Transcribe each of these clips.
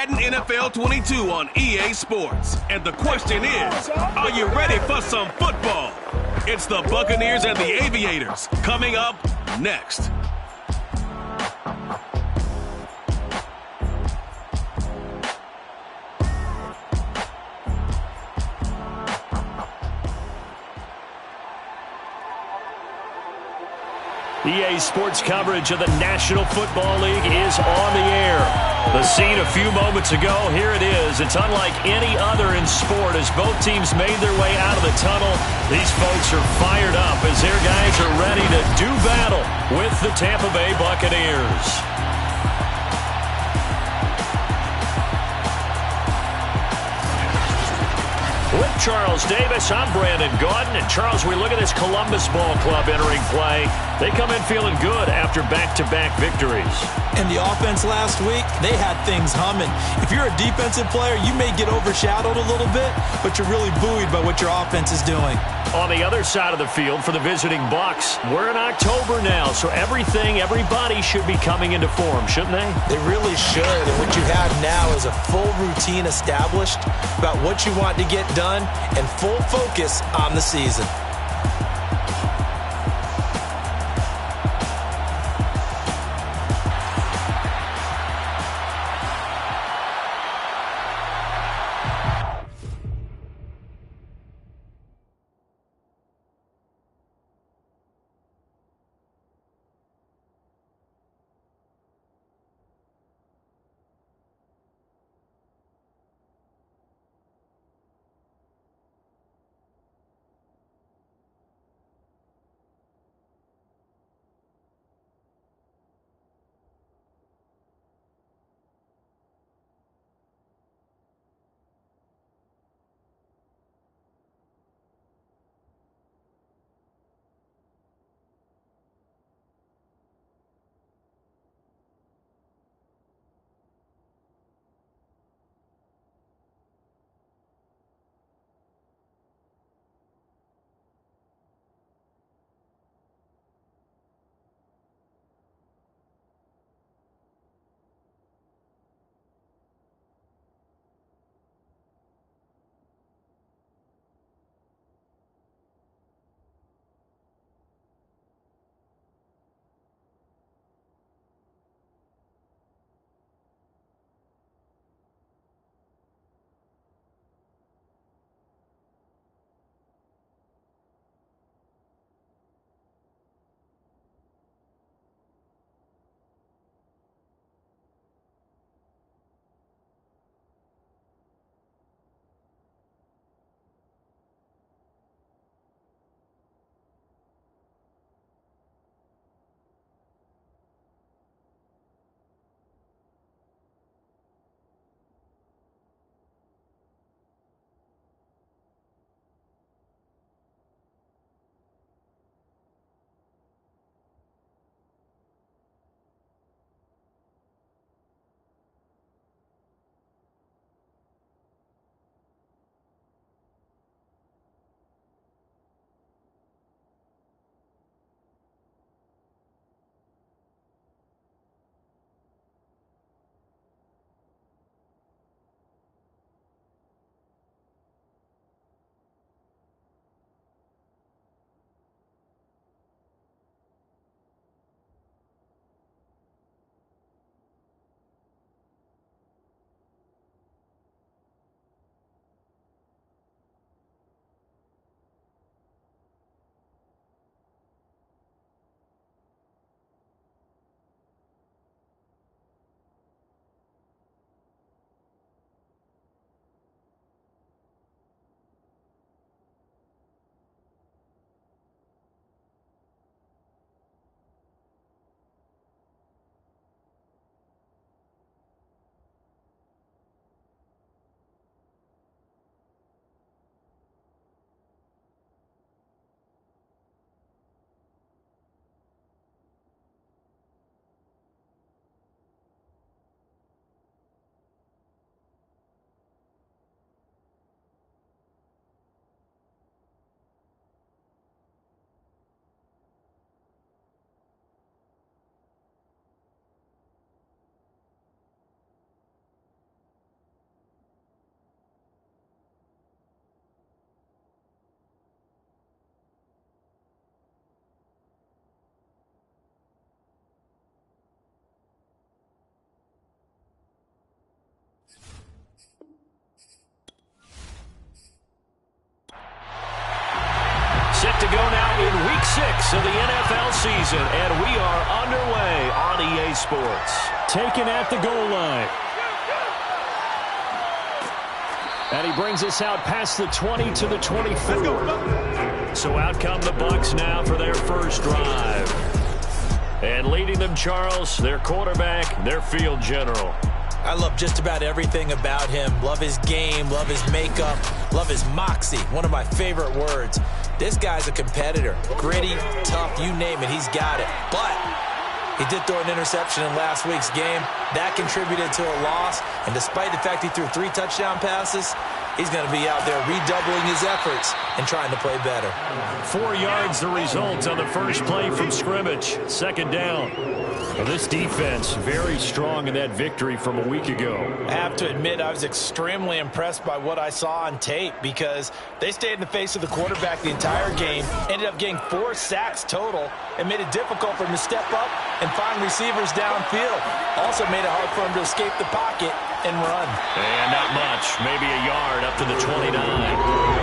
Madden NFL 22 on EA Sports. And the question is, are you ready for some football? It's the Buccaneers and the Aviators coming up next. EA Sports coverage of the National Football League is on the air. The scene a few moments ago, here it is. It's unlike any other in sport as both teams made their way out of the tunnel. These folks are fired up as their guys are ready to do battle with the Tampa Bay Buccaneers. With Charles Davis, I'm Brandon Gaudin. And Charles, we look at this Columbus Ball Club entering play. They come in feeling good after back-to-back victories. And the offense last week, they had things humming. If you're a defensive player, you may get overshadowed a little bit, but you're really buoyed by what your offense is doing. On the other side of the field for the visiting Bucs, we're in October now, so everybody should be coming into form, shouldn't they? They really should, and what you have now is a full routine established about what you want to get done and full focus on the season. 6 of the NFL season, and we are underway on EA Sports. Taken at the goal line. And he brings us out past the 20 to the 24. So out come the Bucs now for their first drive. And leading them, Charles, their quarterback, their field general. I love just about everything about him. Love his game, love his makeup, love his moxie. One of my favorite words. This guy's a competitor. Gritty, tough, you name it, he's got it. But he did throw an interception in last week's game. That contributed to a loss. And despite the fact he threw 3 touchdown passes, he's going to be out there redoubling his efforts and trying to play better. 4 yards the result on the first play from scrimmage. Second down. Well, this defense very strong in that victory from a week ago. I have to admit I was extremely impressed by what I saw on tape because they stayed in the face of the quarterback the entire game, ended up getting 4 sacks total, and made it difficult for him to step up and find receivers downfield. Also made it hard for him to escape the pocket and run. And not much, maybe a yard up to the 29.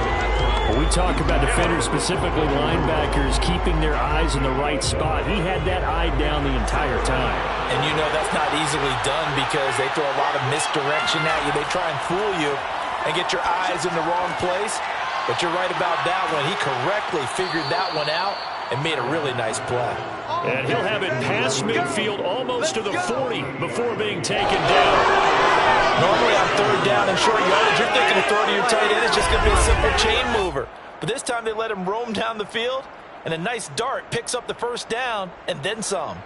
When we talk about defenders, specifically linebackers, keeping their eyes in the right spot, he had that eye down the entire time. And you know that's not easily done because they throw a lot of misdirection at you. They try and fool you and get your eyes in the wrong place. But you're right about that one. He correctly figured that one out and made a really nice play. And he'll have it past midfield almost to the 40 before being taken down. Normally on third down and short yardage, you're thinking to throw to your tight end. It's just going to be a simple chain mover. But this time they let him roam down the field, and a nice dart picks up the first down and then some.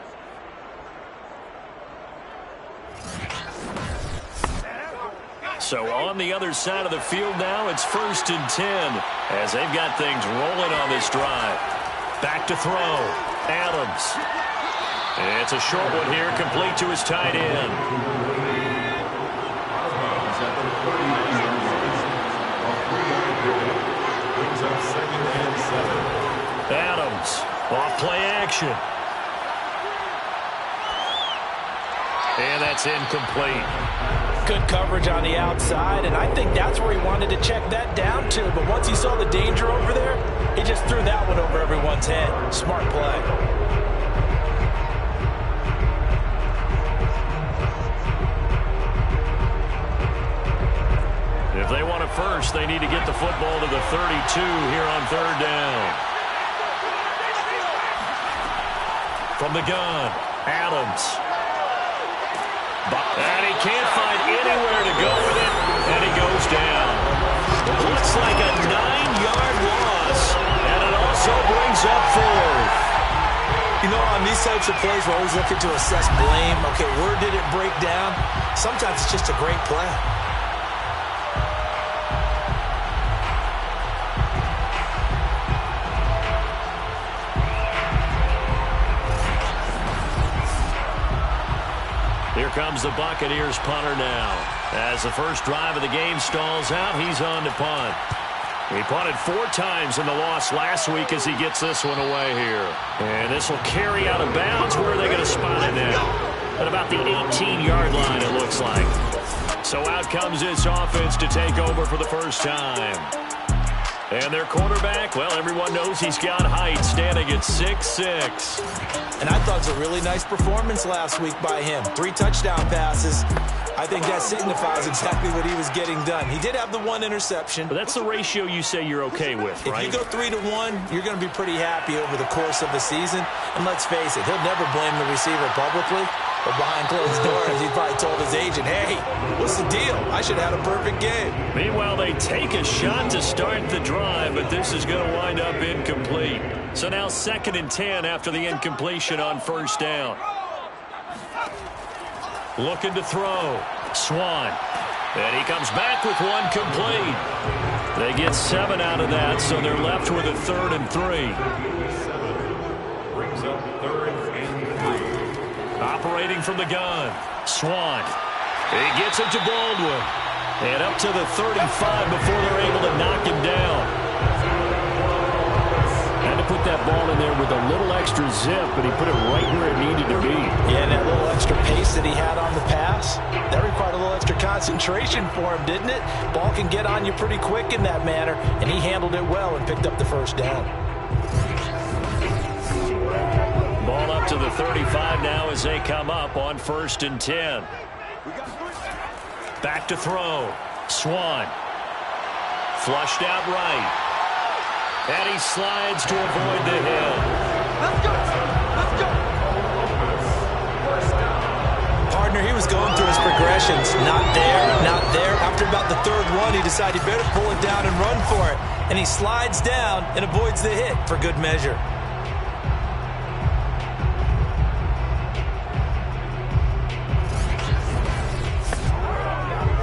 So on the other side of the field now, it's 1st and 10 as they've got things rolling on this drive. Back to throw. Adams. It's a short one here, complete to his tight end. Adams, off play action. And that's incomplete. Good coverage on the outside, and I think that's where he wanted to check that down to. But once he saw the danger over there, he just threw that one over everyone's head. Smart play. If they want it first, they need to get the football to the 32 here on third down. From the gun, Adams. And he can't find anywhere to go with it, and he goes down. Looks like a 9-yard loss, and it also brings up 4th. You know, on these types of plays, we're always looking to assess blame. Okay, where did it break down? Sometimes it's just a great play. Here comes the Buccaneers punter now. As the first drive of the game stalls out, he's on to punt. He punted 4 times in the loss last week as he gets this one away here. And this will carry out of bounds. Where are they going to spot it now? At about the 18-yard line, it looks like. So out comes this offense to take over for the first time. And their quarterback, well, everyone knows he's got height, standing at 6'6". And I thought it was a really nice performance last week by him. 3 touchdown passes. I think that signifies exactly what he was getting done. He did have the 1 interception. But that's the ratio you say you're okay with, right? If you go 3-to-1, you're going to be pretty happy over the course of the season. And let's face it, he'll never blame the receiver publicly. But behind closed doors, he probably told his agent, hey, what's the deal? I should have had a perfect game. Meanwhile, they take a shot to start the drive, but this is going to wind up incomplete. So now 2nd and 10 after the incompletion on first down. Looking to throw. Swan. And he comes back with 1 complete. They get 7 out of that, so they're left with a 3rd and 3. Brings up 3rd and 3. Operating from the gun. Swan. He gets it to Baldwin. And up to the 35 before they're able to knock him down. Had to put that ball in there with a little extra zip, but he put it right where it needed to be. Yeah, and that little extra pace that he had on the pass, that required a little extra concentration for him, didn't it? Ball can get on you pretty quick in that manner, and he handled it well and picked up the first down. to the 35 now as they come up on 1st and 10. Back to throw. Swan. Flushed out right. And he slides to avoid the hit. Let's go. Let's go. Partner, he was going through his progressions. Not there, not there. After about the third one, he decided he better pull it down and run for it. And he slides down and avoids the hit for good measure.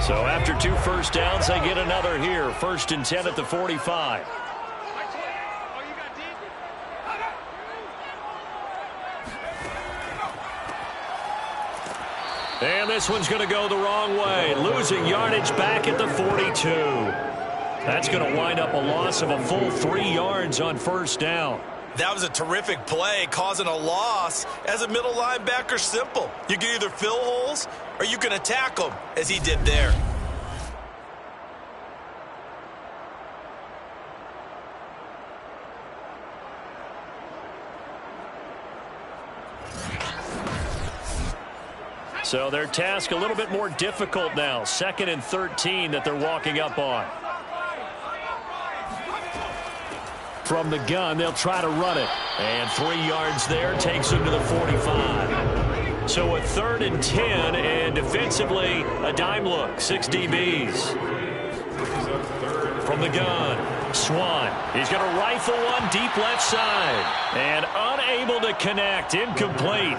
So after 2 first downs, they get another here. 1st and 10 at the 45. And this one's going to go the wrong way. Losing yardage back at the 42. That's going to wind up a loss of a full 3 yards on 1st down. That was a terrific play, causing a loss. As a middle linebacker, simple. You can either fill holes or you can attack them, as he did there. So their task a little bit more difficult now. 2nd and 13 that they're walking up on. From the gun, they'll try to run it. And 3 yards there takes them to the 45. So a 3rd and 10, and defensively, a dime look. 6 DBs. From the gun, Swan. He's going to rifle one deep left side. And unable to connect. Incomplete.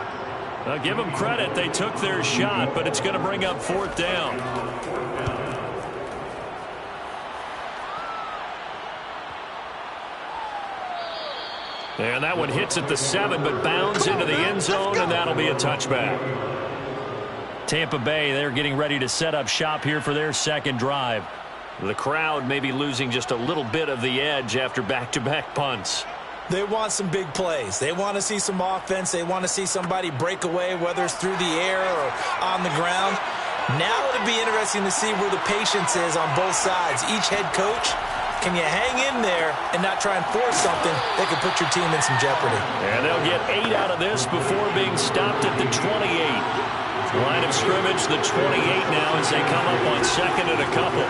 Now, give them credit. They took their shot, but it's going to bring up 4th down. And that one hits at the 7, but bounds into the end zone, and that'll be a touchback. Tampa Bay, they're getting ready to set up shop here for their 2nd drive. The crowd may be losing just a little bit of the edge after back-to-back punts. They want some big plays. They want to see some offense. They want to see somebody break away, whether it's through the air or on the ground. Now it'll be interesting to see where the patience is on both sides. Each head coach, can you hang in there and not try and force something that could put your team in some jeopardy? And they'll get 8 out of this before being stopped at the 28. Line of scrimmage, the 28 now as they come up on 2nd and a couple.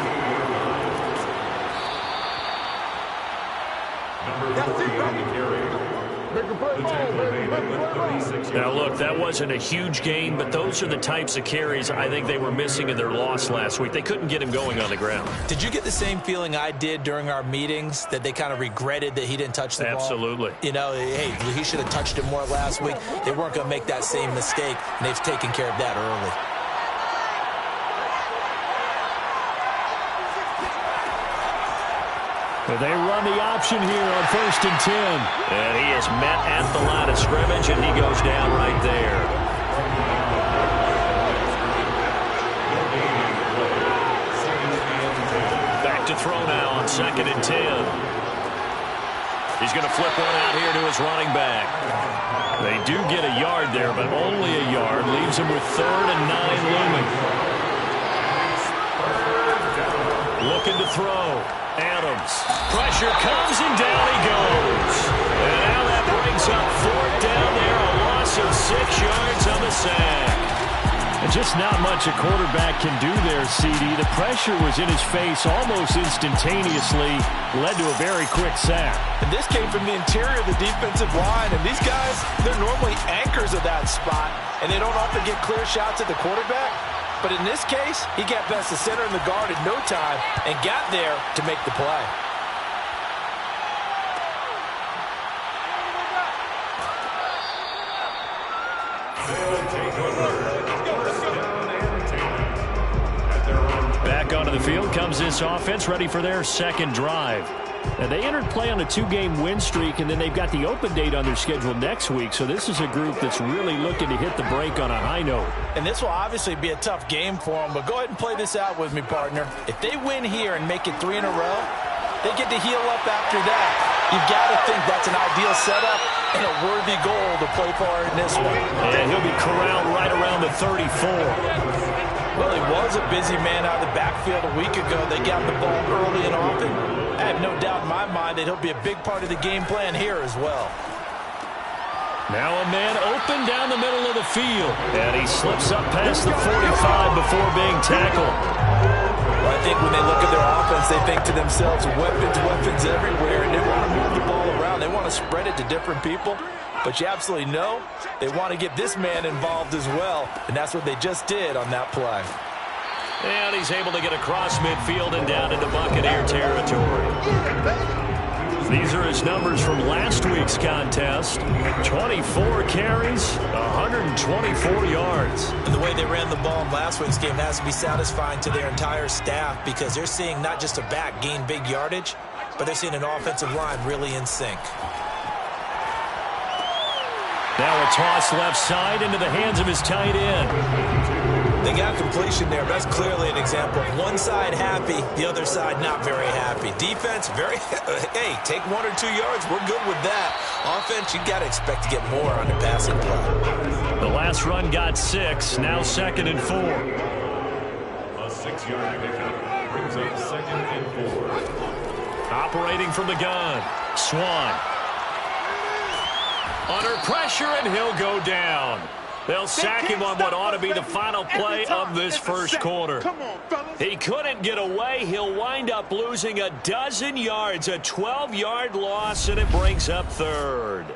Now, look, that wasn't a huge gain, but those are the types of carries I think they were missing in their loss last week. They couldn't get him going on the ground. Did you get the same feeling I did during our meetings, that they kind of regretted that he didn't touch the ball? Absolutely. You know, hey, he should have touched it more last week. They weren't going to make that same mistake, and they've taken care of that early. They run the option here on 1st and 10. And he is met at the line of scrimmage, and he goes down right there. Back to throw now on 2nd and 10. He's going to flip one out here to his running back. They do get a yard there, but only a yard. Leaves him with 3rd and 9 looming. Looking to throw. Adams. Pressure comes, and down he goes. And now that brings up 4th down there. A loss of 6 yards on the sack. And just not much a quarterback can do there, CD. The pressure was in his face almost instantaneously. Led to a very quick sack. And this came from the interior of the defensive line. And these guys, they're normally anchors of that spot. And they don't often get clear shots at the quarterback. But in this case, he got past the center and the guard in no time and got there to make the play. Back onto the field comes this offense, ready for their 2nd drive. And they entered play on a 2-game win streak, and then they've got the open date on their schedule next week. So this is a group that's really looking to hit the break on a high note. And this will obviously be a tough game for them, but go ahead and play this out with me, partner. If they win here and make it 3 in a row, they get to heal up after that. You've got to think that's an ideal setup and a worthy goal to play for in this one. And he'll be corralled right around the 34. Well, he was a busy man out of the backfield a week ago. They got the ball early and often. I have no doubt in my mind that he'll be a big part of the game plan here as well. Now a man open down the middle of the field. And he slips up past the 45 before being tackled. Well, I think when they look at their offense, they think to themselves, weapons everywhere, and they want to move the ball around. They want to spread it to different people. But you absolutely know they want to get this man involved as well, and that's what they just did on that play. And he's able to get across midfield and down into Buccaneer territory. These are his numbers from last week's contest. 24 carries, 124 yards. And the way they ran the ball in last week's game has to be satisfying to their entire staff because they're seeing not just a back gain big yardage, but they're seeing an offensive line really in sync. Now a toss left side into the hands of his tight end. They got completion there. That's clearly an example of one side happy, the other side not very happy. Defense, very, hey, take 1 or 2 yards. We're good with that. Offense, you got to expect to get more on the passing play. The last run got 6, now 2nd and 4. A 6-yard pickup brings up 2nd and 4. Operating from the gun, Swan. Under pressure, and he'll go down. They'll sack him on what ought to be the final play of this first quarter. He couldn't get away. He'll wind up losing a dozen yards, a 12-yard loss, and it brings up 3rd.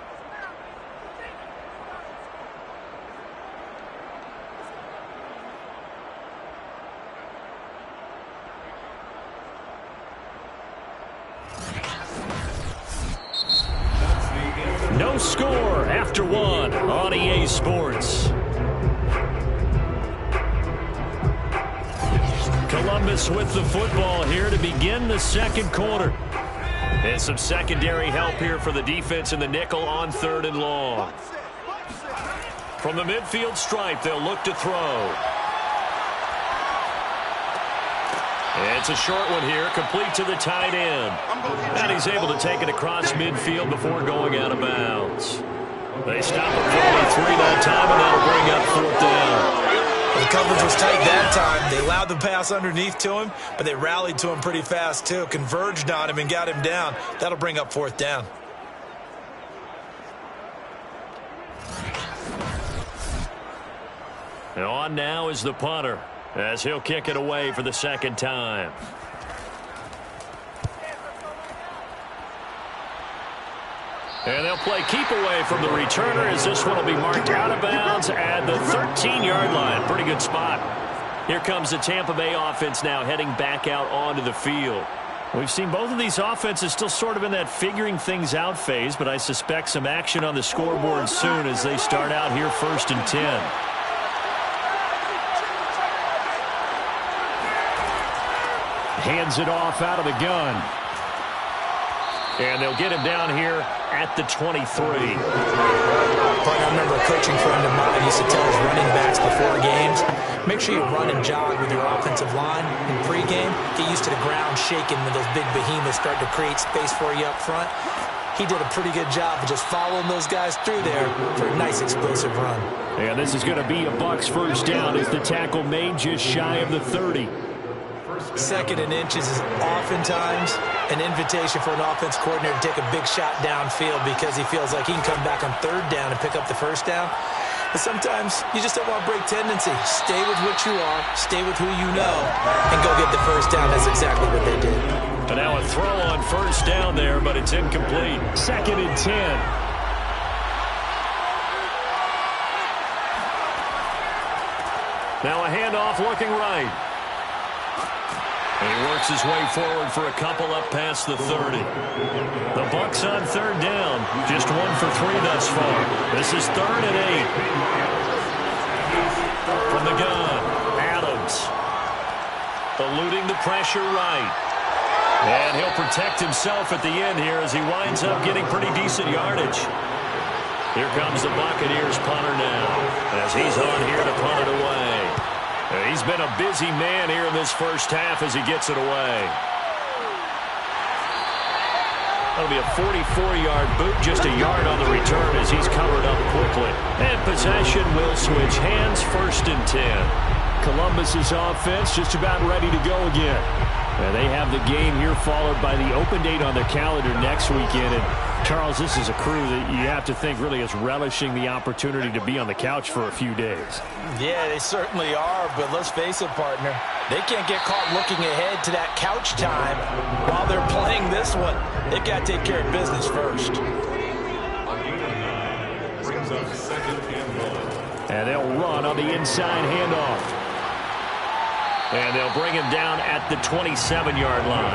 No score after 1 on EA Sports. Columbus with the football here to begin the second quarter. And some secondary help here for the defense in the nickel on 3rd and long. From the midfield stripe, they'll look to throw. It's a short one here, complete to the tight end. And he's able to take it across midfield before going out of bounds. They stop at 43 that time, and that'll bring up 4th down. The coverage was tight that time. They allowed the pass underneath to him, but they rallied to him pretty fast, too. Converged on him and got him down. That'll bring up 4th down. And on now is the punter, as he'll kick it away for the 2nd time. And they'll play keep away from the returner as this one will be marked out of bounds at the 13-yard line. Pretty good spot. Here comes the Tampa Bay offense now heading back out onto the field. We've seen both of these offenses still sort of in that figuring things out phase, but I suspect some action on the scoreboard soon as they start out here 1st and 10. Hands it off out of the gun. And they'll get him down here at the 23. I remember a coaching friend of mine used to tell his running backs before games, make sure you run and jog with your offensive line in pregame. Get used to the ground shaking when those big behemoths start to create space for you up front. He did a pretty good job of just following those guys through there for a nice explosive run. And this is going to be a Bucs 1st down as the tackle made just shy of the 30. 2nd and inches is oftentimes an invitation for an offense coordinator to take a big shot downfield because he feels like he can come back on 3rd down and pick up the 1st down. But sometimes you just don't want to break tendency. Stay with what you are, stay with who you know, and go get the 1st down. That's exactly what they did. And now a throw on 1st down there, but it's incomplete. 2nd and 10. Now a handoff looking right. And he works his way forward for a couple up past the 30. The Bucs on 3rd down. Just 1 for 3 thus far. This is 3rd and 8. From the gun, Adams. Eluding the pressure right. And he'll protect himself at the end here as he winds up getting pretty decent yardage. Here comes the Buccaneers punter now as he's on here to punt it away. He's been a busy man here in this 1st half as he gets it away. That'll be a 44-yard boot, just a yard on the return as he's covered up quickly. And possession will switch hands, 1st and 10. Columbus's offense just about ready to go again. And they have the game here followed by the open date on their calendar next weekend. And Charles, this is a crew that you have to think really is relishing the opportunity to be on the couch for a few days. Yeah, they certainly are, but let's face it, partner. They can't get caught looking ahead to that couch time while they're playing this one. They've got to take care of business first. Brings up 2nd and 1. And they'll run on the inside handoff. And they'll bring him down at the 27-yard line.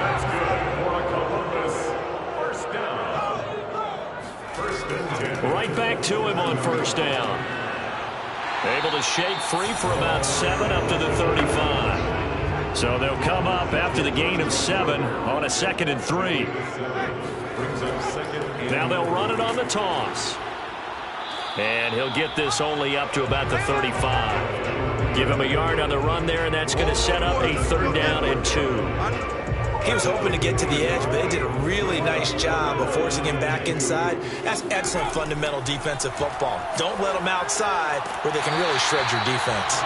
That's good for a Columbus first down. 1st and 10. Right back to him on first down. Able to shake free for about 7 up to the 35. So they'll come up after the gain of 7 on a 2nd and 3. Brings up 2nd and Now they'll run it on the toss. And he'll get this only up to about the 35. Give him a yard on the run there, and that's going to set up a 3rd down and 2. He was hoping to get to the edge, but they did a really nice job of forcing him back inside. That's excellent fundamental defensive football. Don't let them outside where they can really shred your defense.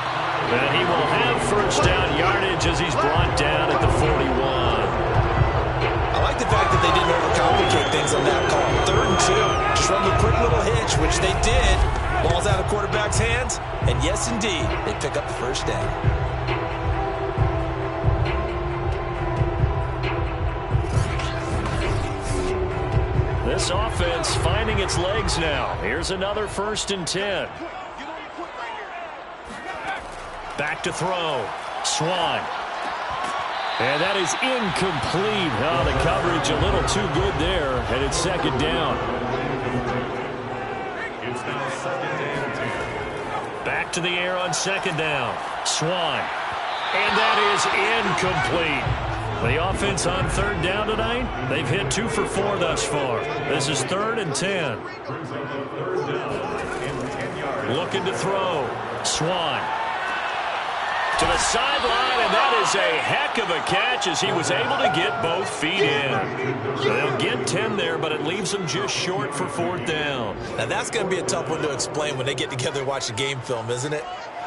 And he will have first down yardage as he's brought down at the 41. I like the fact that they didn't overcomplicate things on that call. 3rd and 2. Just run the quick little hitch, which they did. Ball's out of quarterback's hands. And yes, indeed, they pick up the first down. This offense finding its legs now. Here's another 1st and 10. Back to throw. Swan. And that is incomplete. Oh, the coverage a little too good there, and it's 2nd down. It's now 2nd and 10. Back to the air on 2nd down. Swan. And that is incomplete. The offense on 3rd down tonight, they've hit 2 for 4 thus far. This is 3rd and 10. Brings up the 3rd down and 10 yards. Looking to throw. Swan. To the sideline, and that is a heck of a catch as he was able to get both feet in. So they'll get 10 there, but it leaves them just short for 4th down. Now, that's going to be a tough one to explain when they get together and watch a game film, isn't it?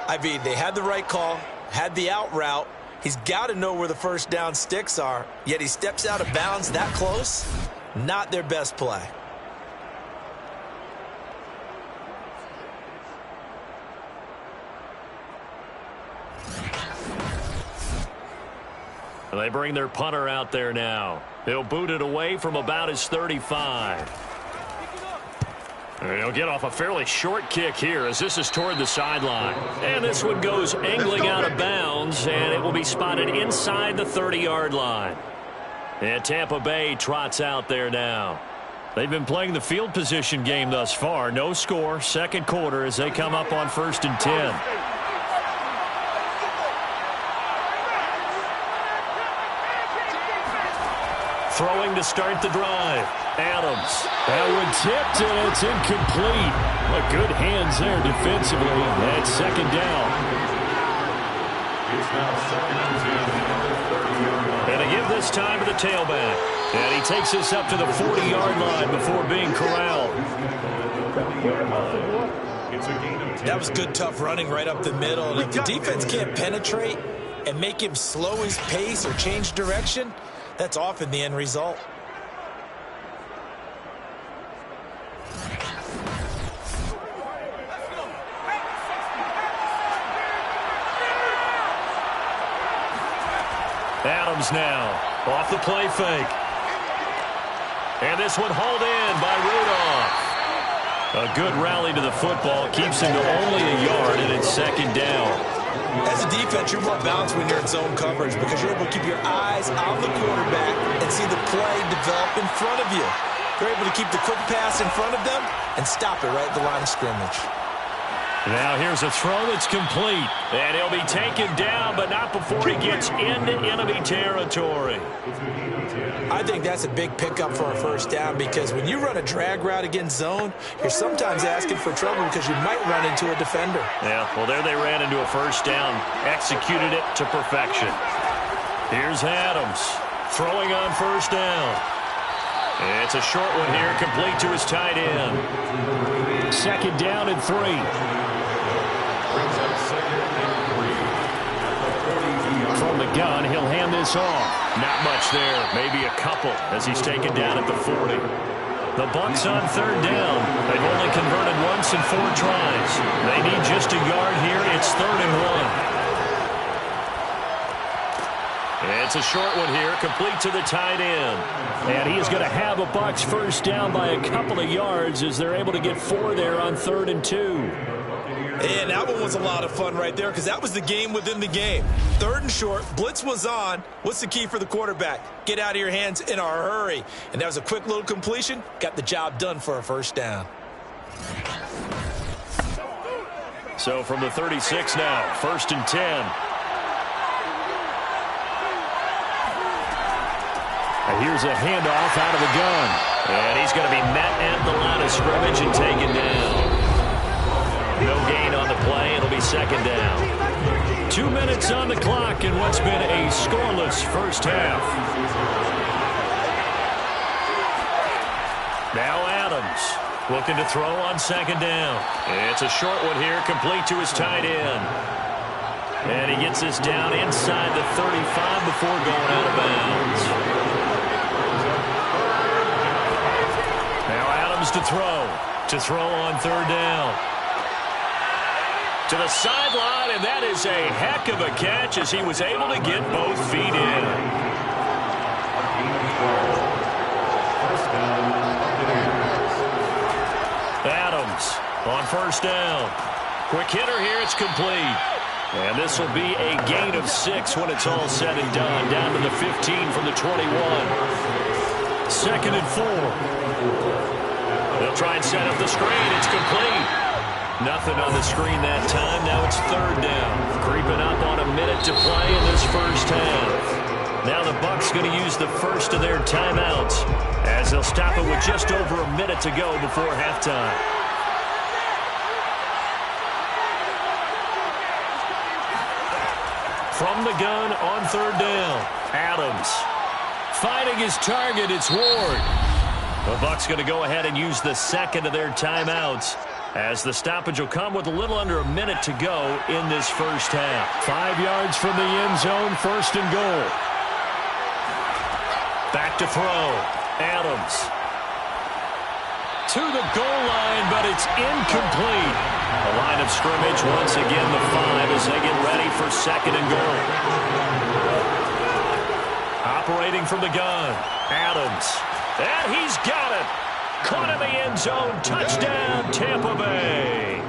I mean, they had the right call, had the out route. He's got to know where the first down sticks are, yet he steps out of bounds that close. Not their best play. They bring their punter out there now. He'll boot it away from about his 35. And he'll get off a fairly short kick here as this is toward the sideline. And this one goes angling out of bounds, and it will be spotted inside the 30-yard line. And Tampa Bay trots out there now. They've been playing the field position game thus far. No score, 2nd quarter as they come up on 1st and 10. Throwing to start the drive. Adams. That one tipped, and it's incomplete. But good hands there defensively. That's 2nd down. It's now 2nd and 10. And to give this time to the tailback. And he takes this up to the 40-yard line before being corralled. It's a gain of 10. That was good, tough running right up the middle. And if the defense can't penetrate and make him slow his pace or change direction, that's often the end result. Adams now off the play fake. And this one hauled in by Rudolph. A good rally to the football keeps him to only a yard, and it's 2nd down. As a defense, you're more balanced when you're in zone coverage because you're able to keep your eyes on the quarterback and see the play develop in front of you. You're able to keep the quick pass in front of them and stop it right at the line of scrimmage. Now here's a throw that's complete. And he'll be taken down, but not before he gets into enemy territory. I think that's a big pickup for a first down because when you run a drag route against zone, you're sometimes asking for trouble because you might run into a defender. Yeah, well, there they ran into a first down. Executed it to perfection. Here's Adams throwing on first down. It's a short one here, complete to his tight end. 2nd down and 3. Brings up 2nd and 3. From the gun. He'll hand this off. Not much there. Maybe a couple as he's taken down at the 40. The Bucs on third down. They've only converted once in 4 tries. They need just a yard here. It's 3rd and 1. It's a short one here, complete to the tight end. And he is going to have a Bucs first down by a couple of yards as they're able to get 4 there on 3rd and 2. And that one was a lot of fun right there because that was the game within the game. 3rd and short, blitz was on. What's the key for the quarterback? Get out of your hands in a hurry. And that was a quick little completion. Got the job done for a first down. So from the 36 now, 1st and 10. And here's a handoff out of the gun. And he's going to be met at the line of scrimmage and taken down. No gain on the play. It'll be 2nd down. 2 minutes on the clock in what's been a scoreless first half. Now Adams looking to throw on 2nd down. It's a short one here, complete to his tight end. And he gets this down inside the 35 before going out of bounds. Now Adams to throw on 3rd down. To the sideline, and that is a heck of a catch as he was able to get both feet in. Adams on 1st down. Quick hitter here, it's complete. And this will be a gain of 6 when it's all said and done. Down to the 15 from the 21. 2nd and 4. They'll try and set up the screen. It's complete. Nothing on the screen that time. Now it's 3rd down. Creeping up on a minute to play in this first half. Now the Bucs going to use the first of their timeouts as they'll stop it with just over a minute to go before halftime. From the gun on 3rd down, Adams finding his target. It's Ward. The Bucs going to go ahead and use the 2nd of their timeouts, as the stoppage will come with a little under a minute to go in this first half. 5 yards from the end zone, 1st and goal. Back to throw. Adams. To the goal line, but it's incomplete. The line of scrimmage, once again, the 5 as they get ready for 2nd and goal. Operating from the gun. Adams. And he's got it. Caught in the end zone. Touchdown, Tampa Bay.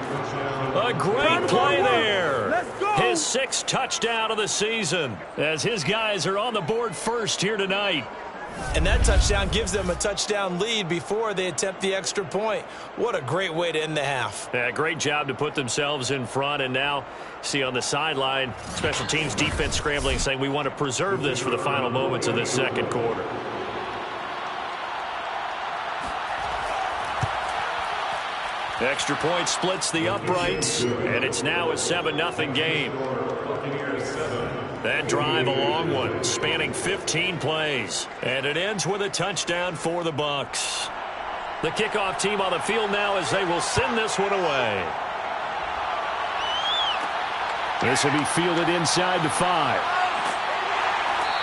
A great play there. His 6th touchdown of the season as his guys are on the board first here tonight. And that touchdown gives them a touchdown lead before they attempt the extra point. What a great way to end the half. Yeah, great job to put themselves in front. And now, see on the sideline, special teams defense scrambling, saying we want to preserve this for the final moments of this 2nd quarter. Extra point splits the uprights, and it's now a 7-0 game. That drive, a long one, spanning 15 plays. And it ends with a touchdown for the Bucs. The kickoff team on the field now as they will send this one away. This will be fielded inside the 5.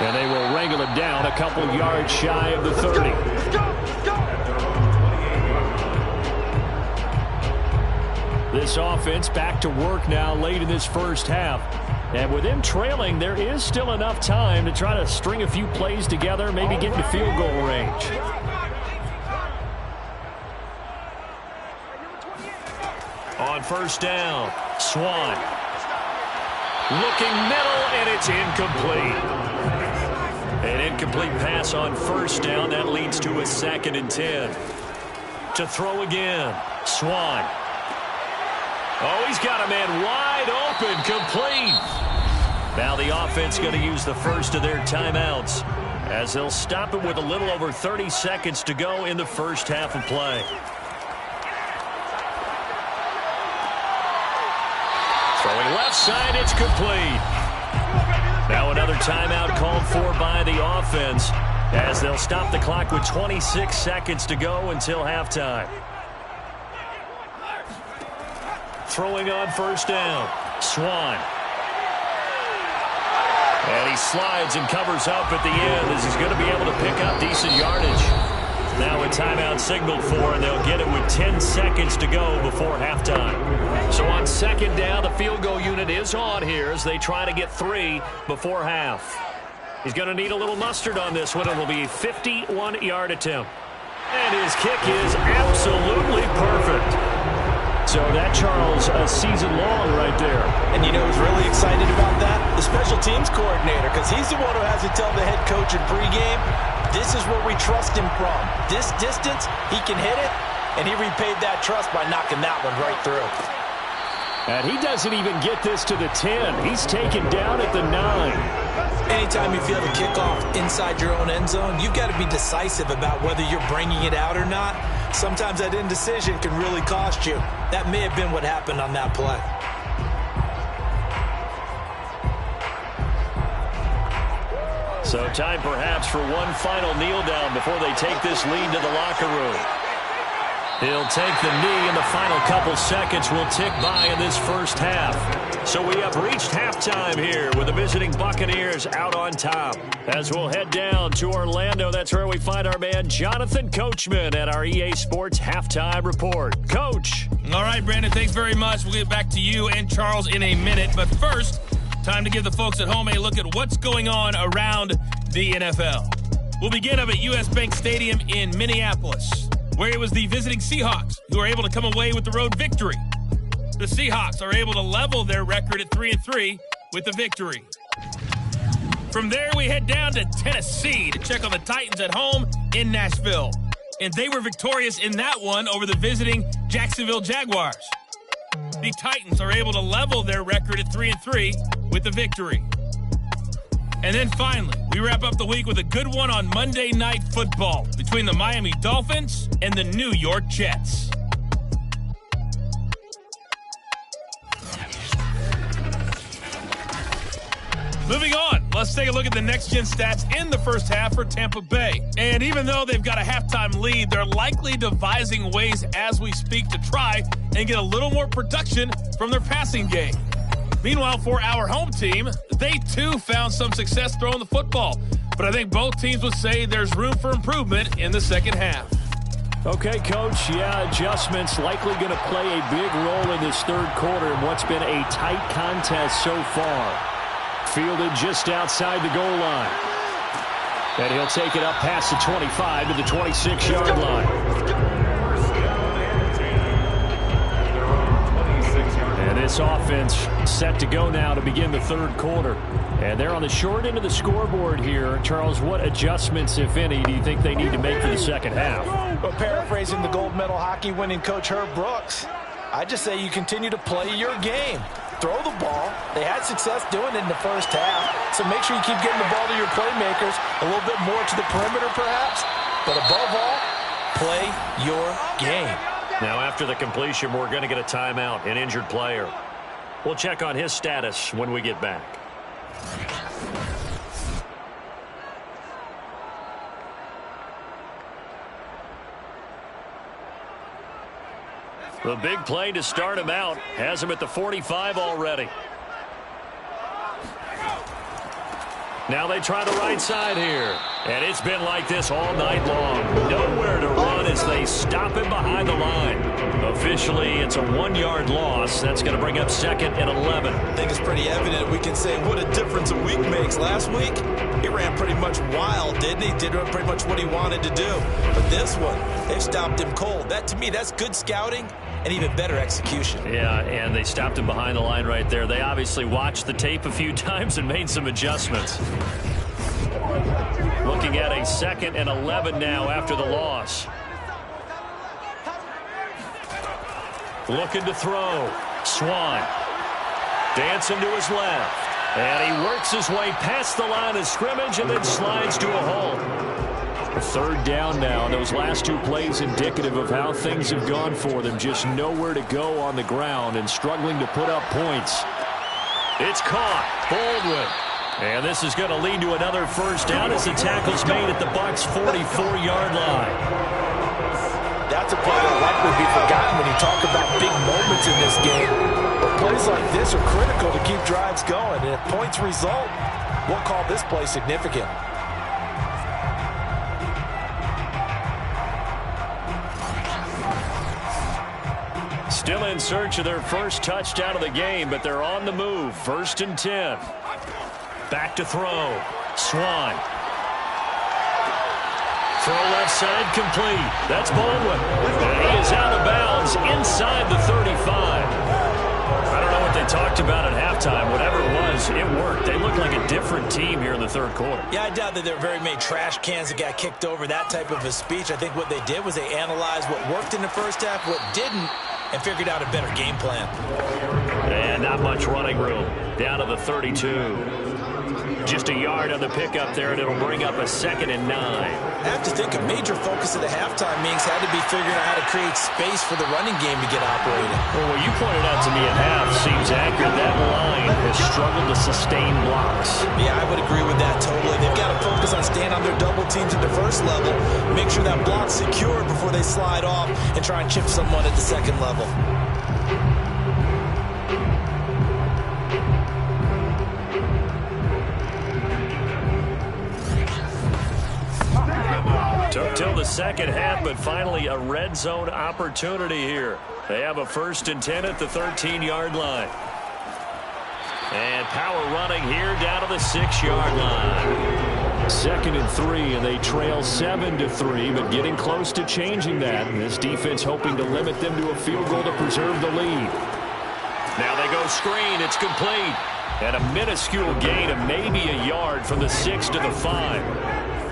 And they will wrangle it down a couple yards shy of the 30. Let's go. This offense back to work now late in this first half. And with them trailing, there is still enough time to try to string a few plays together, maybe get into field goal range. On 1st down, Swan. Looking middle, and it's incomplete. An incomplete pass on 1st down. That leads to a 2nd and 10. To throw again, Swan. Oh, he's got a man wide open, complete. Now the offense going to use the first of their timeouts as they'll stop it with a little over 30 seconds to go in the first half of play. Throwing left side, it's complete. Now another timeout called for by the offense as they'll stop the clock with 26 seconds to go until halftime. Throwing on 1st down, Swan. And he slides and covers up at the end as he's going to be able to pick up decent yardage. Now a timeout signaled for, and they'll get it with 10 seconds to go before halftime. So on second down, the field goal unit is on here as they try to get 3 before half. He's going to need a little mustard on this one. It'll be a 51-yard attempt. And his kick is absolutely perfect. So that, Charles, a season long right there. And you know who's really excited about that? The special teams coordinator, because he's the one who has to tell the head coach in pregame, this is where we trust him from. This distance, he can hit it, and he repaid that trust by knocking that one right through. And he doesn't even get this to the 10. He's taken down at the 9. Anytime you feel the kickoff inside your own end zone, you've got to be decisive about whether you're bringing it out or not. Sometimes that indecision can really cost you. That may have been what happened on that play. So time perhaps for one final kneel down before they take this lead to the locker room. He'll take the knee, and the final couple seconds will tick by in this first half. So we have reached halftime here with the visiting Buccaneers out on top. As we'll head down to Orlando, that's where we find our man Jonathan Coachman at our EA Sports Halftime Report. Coach. All right, Brandon, thanks very much. We'll get back to you and Charles in a minute. But first, time to give the folks at home a look at what's going on around the NFL. We'll begin up at US Bank Stadium in Minneapolis, where it was the visiting Seahawks who were able to come away with the road victory. The Seahawks are able to level their record at 3-3 with the victory. From there, we head down to Tennessee to check on the Titans at home in Nashville. And they were victorious in that one over the visiting Jacksonville Jaguars. The Titans are able to level their record at 3-3 with the victory. And then finally, we wrap up the week with a good one on Monday Night Football between the Miami Dolphins and the New York Jets. Moving on, let's take a look at the next-gen stats in the first half for Tampa Bay. And even though they've got a halftime lead, they're likely devising ways as we speak to try and get a little more production from their passing game. Meanwhile, for our home team, they too found some success throwing the football. But I think both teams would say there's room for improvement in the second half. Okay, Coach, yeah, adjustments likely going to play a big role in this third quarter in what's been a tight contest so far. Fielded just outside the goal line. And he'll take it up past the 25 to the 26-yard line. And this offense set to go now to begin the third quarter. And they're on the short end of the scoreboard here. Charles, what adjustments, if any, do you think they need to make for the second half? Well, paraphrasing the gold medal hockey winning coach Herb Brooks, I just say you continue to play your game. Throw the ball. They had success doing it in the first half, so make sure you keep getting the ball to your playmakers, a little bit more to the perimeter perhaps, but above all, play your game. Now after the completion, we're going to get a timeout, an injured player. We'll check on his status when we get back. The big play to start him out has him at the 45 already. Now they try the right side here. And it's been like this all night long. Nowhere to run as they stop him behind the line. Officially, it's a 1-yard loss. That's going to bring up second and 11. I think it's pretty evident we can say what a difference a week makes. Last week, he ran pretty much wild, didn't he? Did pretty much what he wanted to do. But this one, they've stopped him cold. That, to me, that's good scouting and even better execution. Yeah, and they stopped him behind the line right there. They obviously watched the tape a few times and made some adjustments. Looking at a second and 11 now after the loss. Looking to throw. Swan. Dancing to his left. And he works his way past the line of scrimmage and then slides to a hole. Third down now. Those last two plays indicative of how things have gone for them. Just nowhere to go on the ground and struggling to put up points. It's caught. Baldwin. And this is going to lead to another first down as the tackle's made at the Bucs' 44-yard line. That's a play that'll likely be forgotten when you talk about big moments in this game. But plays like this are critical to keep drives going. And if points result, what called this play significant. Still in search of their first touchdown of the game, but they're on the move. 1st and 10. Back to throw. Swan. Throw left side complete. That's Baldwin. And he is out of bounds inside the 35. I don't know what they talked about at halftime. Whatever it was, it worked. They looked like a different team here in the third quarter. Yeah, I doubt that there were very many trash cans that got kicked over, that type of a speech. I think what they did was they analyzed what worked in the first half, what didn't, and figured out a better game plan. And not much running room. Down to the 32. Just a yard on the pickup there, and it'll bring up a 2nd and 9. I have to think a major focus of the halftime meetings had to be figuring out how to create space for the running game to get operating. Well, what you pointed out to me at half seems accurate. That line has struggled to sustain blocks. Yeah, I would agree with that totally. They've got to focus on staying on their double teams at the first level, make sure that block's secure before they slide off and try and chip someone at the second level. Took till the second half, but finally a red zone opportunity here. They have a 1st and 10 at the 13-yard line. And power running here down to the 6-yard line. 2nd and 3, and they trail 7-3, but getting close to changing that. This defense hoping to limit them to a field goal to preserve the lead. Now they go screen. It's complete. And a minuscule gain of maybe a yard from the 6 to the 5.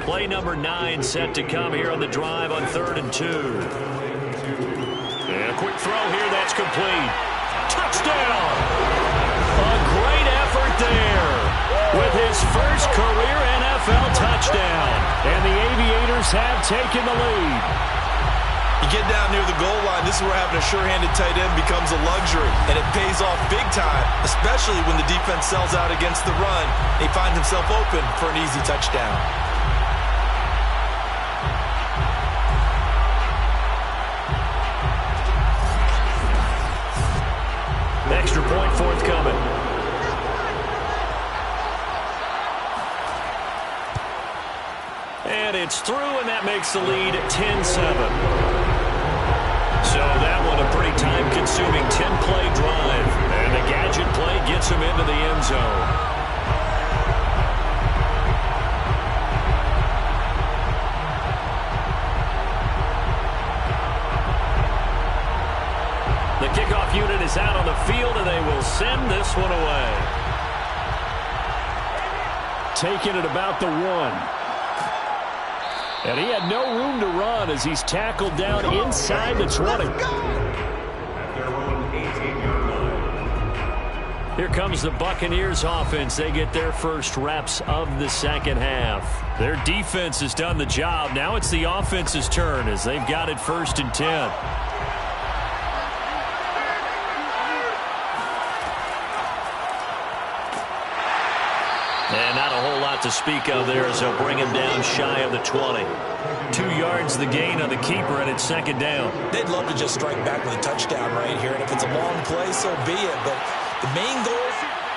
Play number 9 set to come here on the drive on 3rd and 2. And a quick throw here. That's complete. Touchdown! A great effort there with his first career NFL touchdown. And the Aviators have taken the lead. You get down near the goal line, this is where having a sure-handed tight end becomes a luxury, and it pays off big time, especially when the defense sells out against the run. He finds himself open for an easy touchdown. Extra point forthcoming. And it's through, and that makes the lead 10-7. So that one a pretty time-consuming 10-play drive. And the gadget play gets him into the end zone. The kickoff unit is out on the field, and they will send this one away. Taking it about the 1. And he had no room to run as he's tackled down inside the 20. Here comes the Buccaneers offense. They get their first reps of the second half. Their defense has done the job. Now it's the offense's turn as they've got it 1st and 10. And not a whole lot to speak of there as they'll bring him down shy of the 20. 2 yards the gain on the keeper, and it's 2nd down. They'd love to just strike back with a touchdown right here, and if it's a long play, so be it. But the main goal,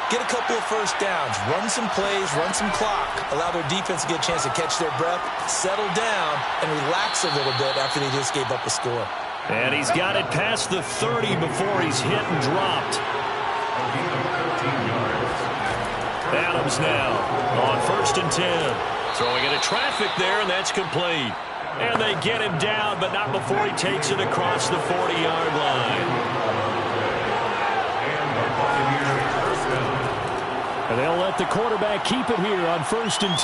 get a couple of first downs, run some plays, run some clock, allow their defense to get a chance to catch their breath, settle down, and relax a little bit after they just gave up a score. And he's got it past the 30 before he's hit and dropped. Adams now on 1st and 10. Throwing into traffic there, and that's complete. And they get him down, but not before he takes it across the 40-yard line. And they'll let the quarterback keep it here on 1st and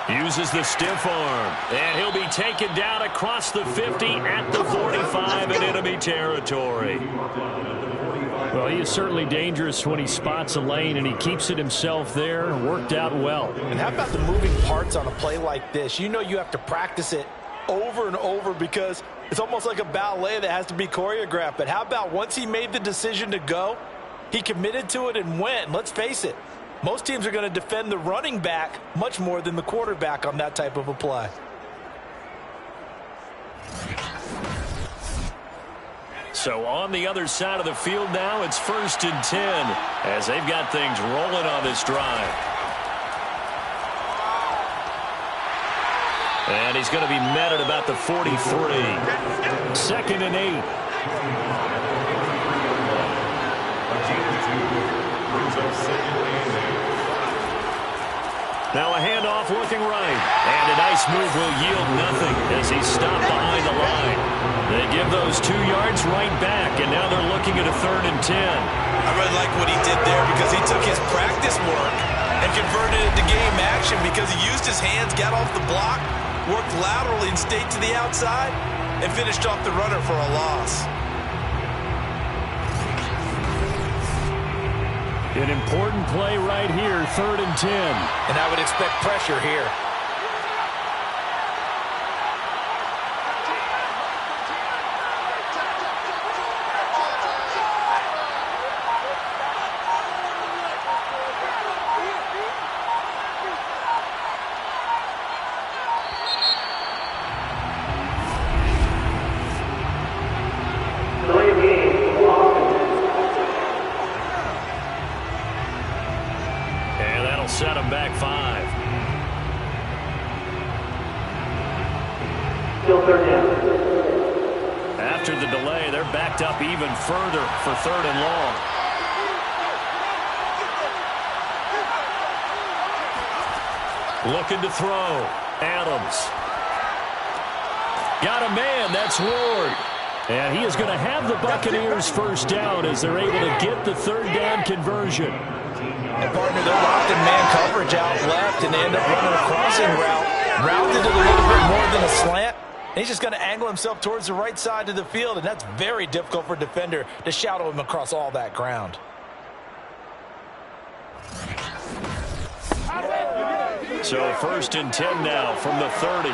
10. Uses the stiff arm. And he'll be taken down across the 50 at the 45 in enemy territory. Well, he is certainly dangerous when he spots a lane, and he keeps it himself there. Worked out well. And how about the moving parts on a play like this? You know you have to practice it over and over because it's almost like a ballet that has to be choreographed. But how about once he made the decision to go, he committed to it and went. And let's face it, most teams are going to defend the running back much more than the quarterback on that type of a play. So on the other side of the field now, it's 1st and 10 as they've got things rolling on this drive. And he's going to be met at about the 43. 2nd and 8. Now a handoff looking right. And a nice move will yield nothing as he's stopped behind the line. They give those 2 yards right back, and now they're looking at a 3rd and 10. I really like what he did there because he took his practice work and converted it to game action because he used his hands, got off the block, worked laterally and stayed to the outside, and finished off the runner for a loss. An important play right here, 3rd and 10. And I would expect pressure here. Set him back 5. Still 3rd down. After the delay, they're backed up even further for 3rd and long. Looking to throw. Adams. Got a man. That's Ward. And he is going to have the Buccaneers first down as they're able to get the 3rd down conversion. And partner, they're locked in man coverage out left, and they end up running a crossing route. Rounded it a little bit more than a slant. And he's just going to angle himself towards the right side of the field, and that's very difficult for a defender to shadow him across all that ground. So 1st and 10 now from the 30.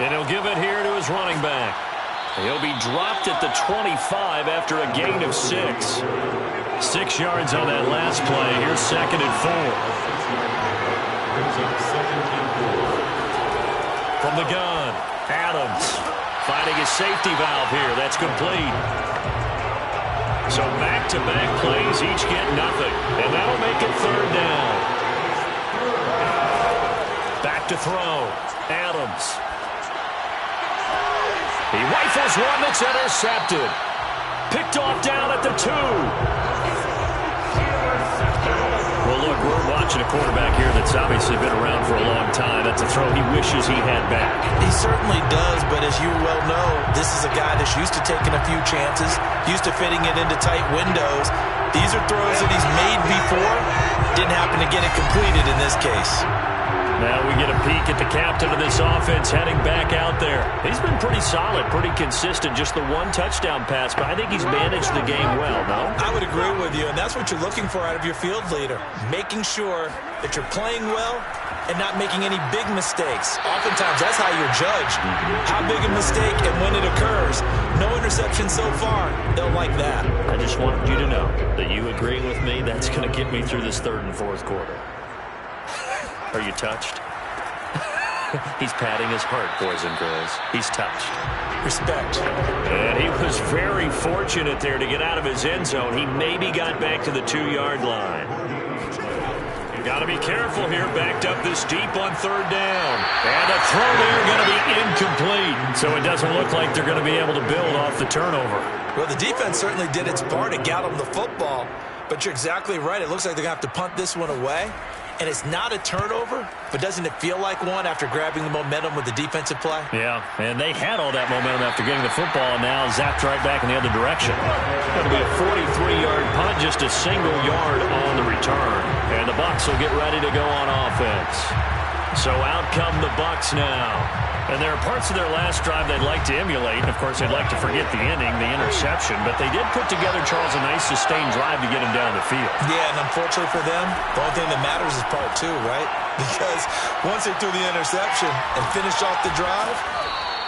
And he'll give it here to his running back. He'll be dropped at the 25 after a gain of 6. 6 yards on that last play. Here's 2nd and 4. From the gun, Adams finding his safety valve here. That's complete. So back-to-back plays, each get nothing. And that'll make it 3rd down. Back to throw. Adams. He rifles one that's intercepted. Picked off down at the 2. Well, look, we're watching a quarterback here that's obviously been around for a long time. That's a throw he wishes he had back. He certainly does, but as you well know, this is a guy that's used to taking a few chances, used to fitting it into tight windows. These are throws that he's made before. Didn't happen to get it completed in this case. Now we get a peek at the captain of this offense heading back out there. He's been pretty solid, pretty consistent, just the 1 touchdown pass, but I think he's managed the game well, no? I would agree with you, and that's what you're looking for out of your field leader, making sure that you're playing well and not making any big mistakes. Oftentimes, that's how you're judged. How big a mistake and when it occurs. No interception so far. They'll like that. I just wanted you to know that you agreeing with me, that's going to get me through this 3rd and 4th quarter. Are you touched? He's patting his heart, boys and girls. He's touched. Respect. And he was very fortunate there to get out of his end zone. He maybe got back to the 2-yard line. Got to be careful here, backed up this deep on 3rd down. And a throw there going to be incomplete. So it doesn't look like they're going to be able to build off the turnover. Well, the defense certainly did its part to get them the football. But you're exactly right. It looks like they're going to have to punt this one away. And it's not a turnover, but doesn't it feel like one after grabbing the momentum with the defensive play? Yeah, and they had all that momentum after getting the football and now zapped right back in the other direction. It'll be a 43-yard punt, just a single yard on the return. And the Bucs will get ready to go on offense. So out come the Bucs now. And there are parts of their last drive they'd like to emulate. And, of course, they'd like to forget the inning, the interception. But they did put together, Charles, a nice sustained drive to get him down the field. Yeah, and unfortunately for them, the only thing that matters is part 2, right? Because once they threw the interception and finished off the drive,